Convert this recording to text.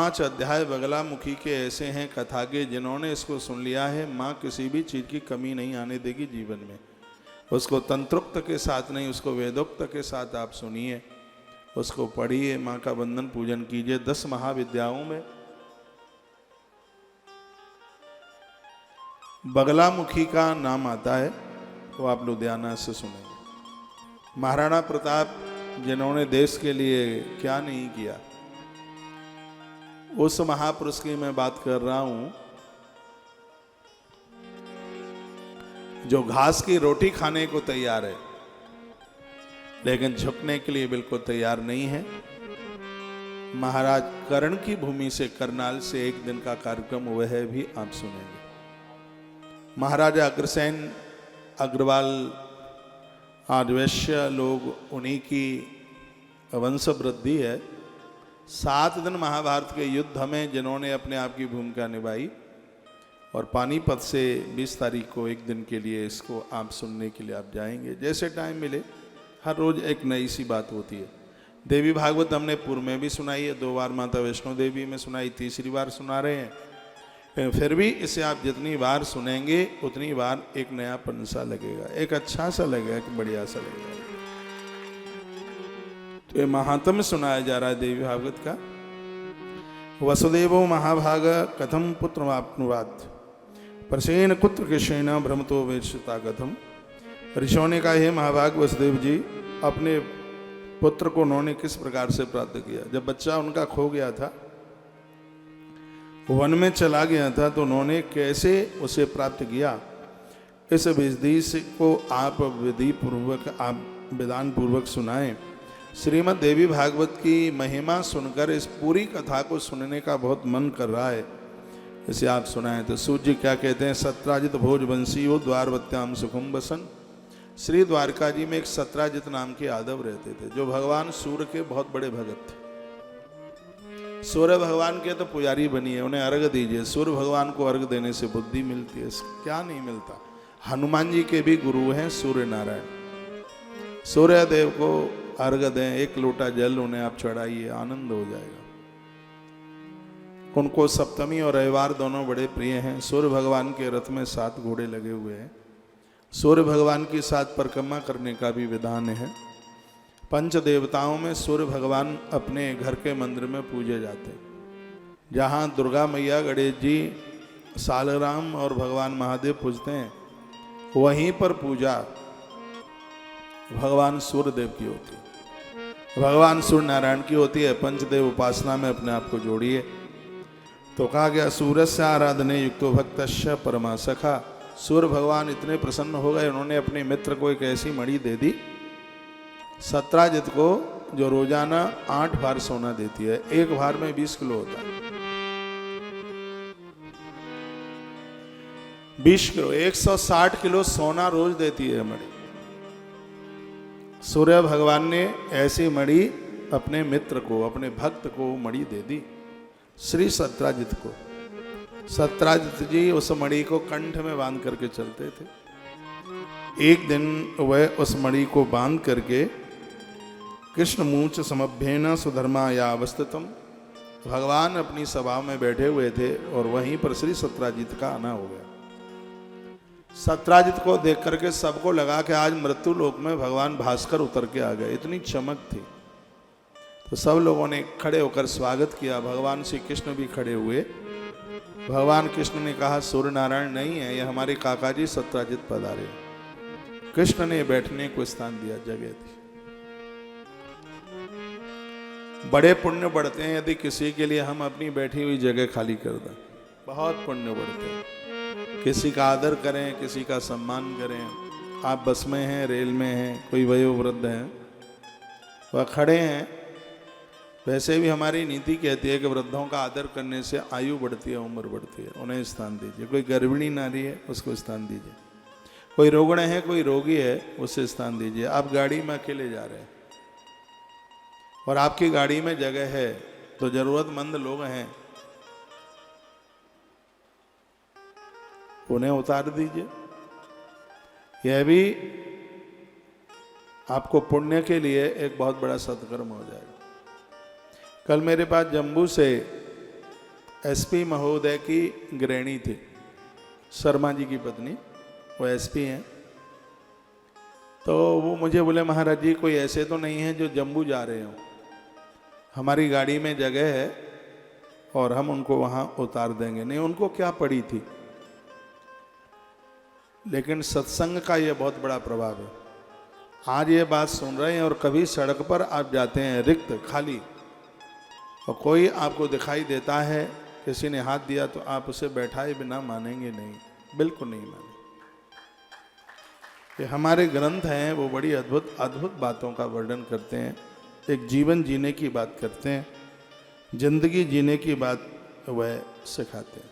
5 अध्याय बगलामुखी के ऐसे हैं कथा के, जिन्होंने इसको सुन लिया है, माँ किसी भी चीज़ की कमी नहीं आने देगी जीवन में। उसको तंत्रोक्त के साथ नहीं, उसको वेदोक्त के साथ आप सुनिए, उसको पढ़िए, माँ का वंदन पूजन कीजिए। 10 महाविद्याओं में बगलामुखी का नाम आता है, तो आप लुधियाना से सुनेंगे। महाराणा प्रताप जिन्होंने देश के लिए क्या नहीं किया, उस महापुरुष की मैं बात कर रहा हूं, जो घास की रोटी खाने को तैयार है लेकिन झुकने के लिए बिल्कुल तैयार नहीं है। महाराज कर्ण की भूमि से, करनाल से एक दिन का कार्यक्रम हुआ है, भी आप सुनेंगे। महाराजा अग्रसेन अग्रवाल आदिवैश्य लोग, उन्हीं की वंश वृद्धि है। 7 दिन महाभारत के युद्ध में जिन्होंने अपने आप की भूमिका निभाई, और पानीपत से 20 तारीख को एक दिन के लिए इसको आप सुनने के लिए आप जाएंगे। जैसे टाइम मिले, हर रोज एक नई सी बात होती है। देवी भागवत हमने पूर्व में भी सुनाई है, 2 बार माता वैष्णो देवी में सुनाई, तीसरी बार सुना रहे हैं। फिर भी इसे आप जितनी बार सुनेंगे उतनी बार एक नया पन्सा लगेगा, एक अच्छा सा लगेगा, एक बढ़िया सा लगेगा। तो ये महात्म्य सुनाया जा रहा है देवी भागवत का। वसुदेवो महाभाग कथम पुत्र वाप्नुवात प्रसेन कुत्र कृष्ण भ्रमतो वेक्षता कथम। ऋषियों ने कहा, हे महाभाग वसुदेव जी, अपने पुत्र को उन्होंने किस प्रकार से प्राप्त किया। जब बच्चा उनका खो गया था, वन में चला गया था, तो उन्होंने कैसे उसे प्राप्त किया, इस विधि को आप विधि पूर्वक, आप विधान पूर्वक सुनाएं। श्रीमद् देवी भागवत की महिमा सुनकर इस पूरी कथा को सुनने का बहुत मन कर रहा है, इसे आप सुनाएं। तो सूर्य जी क्या कहते हैं, सत्राजित भोज बंसियो द्वारवत्याम सुखम बसन। श्री द्वारका जी में एक सत्राजित नाम के यादव रहते थे, जो भगवान सूर्य के बहुत बड़े भगत थे। सूर्य भगवान के तो पुजारी बनिए, उन्हें अर्घ दीजिए। सूर्य भगवान को अर्घ देने से बुद्धि मिलती है, क्या नहीं मिलता। हनुमान जी के भी गुरु हैं सूर्य नारायण। सूर्य देव को अर्घ दें, 1 लोटा जल उन्हें आप चढ़ाइए, आनंद हो जाएगा। उनको सप्तमी और रविवार दोनों बड़े प्रिय हैं। सूर्य भगवान के रथ में 7 घोड़े लगे हुए हैं। सूर्य भगवान की 7 परिक्रमा करने का भी विधान है। 5 देवताओं में सूर्य भगवान अपने घर के मंदिर में पूजे जाते हैं। जहाँ दुर्गा मैया, गणेश जी, सालग्राम और भगवान महादेव पूजते हैं, वहीं पर पूजा भगवान सूर्य देव की होती है, भगवान सूर्य नारायण की होती है। पंचदेव उपासना में अपने आप को जोड़िए। तो कहा गया, सूर्य से आराधने युक्तो भक्तस्य परमा सखा। सूर्य भगवान इतने प्रसन्न हो गए, उन्होंने अपने मित्र को एक ऐसी मणि दे दी, सत्राजित को, जो रोजाना 8 भार सोना देती है। 1 भार में 20 किलो होता है, 20 किलो, 160 किलो सोना रोज देती है मणि। सूर्य भगवान ने ऐसी मणि अपने मित्र को, अपने भक्त को मणि दे दी, श्री सत्राजित को। सत्राजित जी उस मणि को कंठ में बांध करके चलते थे। एक दिन वह उस मणि को बांध करके कृष्ण मूच समभ्येन सुधर्मा या अवस्थितम, भगवान अपनी सभा में बैठे हुए थे और वहीं पर श्री सत्राजित का आना हो गया। सत्राजित को देख करके सबको लगा कि आज मृत्यु लोक में भगवान भास्कर उतर के आ गए, इतनी चमक थी। तो सब लोगों ने खड़े होकर स्वागत किया। भगवान श्री कृष्ण भी खड़े हुए। भगवान कृष्ण ने कहा, सूर्य नारायण नहीं है, ये हमारे काका जी सत्राजित पधारे। कृष्ण ने बैठने को स्थान दिया, जगह दी। बड़े पुण्य बढ़ते हैं यदि किसी के लिए हम अपनी बैठी हुई जगह खाली कर दें, बहुत पुण्य बढ़ते हैं। किसी का आदर करें, किसी का सम्मान करें। आप बस में हैं, रेल में हैं, कोई वयोवृद्ध हैं, वह खड़े हैं। वैसे भी हमारी नीति कहती है कि वृद्धों का आदर करने से आयु बढ़ती है, उम्र बढ़ती है, उन्हें स्थान दीजिए। कोई गर्भिणी नारी है, उसको स्थान दीजिए। कोई रोगण है, कोई रोगी है, उसे स्थान दीजिए। आप गाड़ी में अकेले जा रहे हैं और आपकी गाड़ी में जगह है, तो जरूरतमंद लोग हैं, उन्हें उतार दीजिए। यह भी आपको पुण्य के लिए एक बहुत बड़ा सत्कर्म हो जाएगा। कल मेरे पास जम्मू से एसपी महोदय की गृहिणी थी, शर्मा जी की पत्नी, वो एसपी हैं। तो वो मुझे बोले महाराज जी कोई ऐसे तो नहीं है जो जम्मू जा रहे हो, हमारी गाड़ी में जगह है और हम उनको वहाँ उतार देंगे। नहीं, उनको क्या पड़ी थी, लेकिन सत्संग का ये बहुत बड़ा प्रभाव है। आज ये बात सुन रहे हैं और कभी सड़क पर आप जाते हैं रिक्त खाली और कोई आपको दिखाई देता है, किसी ने हाथ दिया तो आप उसे बैठाए बिना मानेंगे नहीं, बिल्कुल नहीं मानेंगे। ये हमारे ग्रंथ हैं, वो बड़ी अद्भुत अद्भुत बातों का वर्णन करते हैं, एक जीवन जीने की बात करते हैं, जिंदगी जीने की बात वह सिखाते हैं।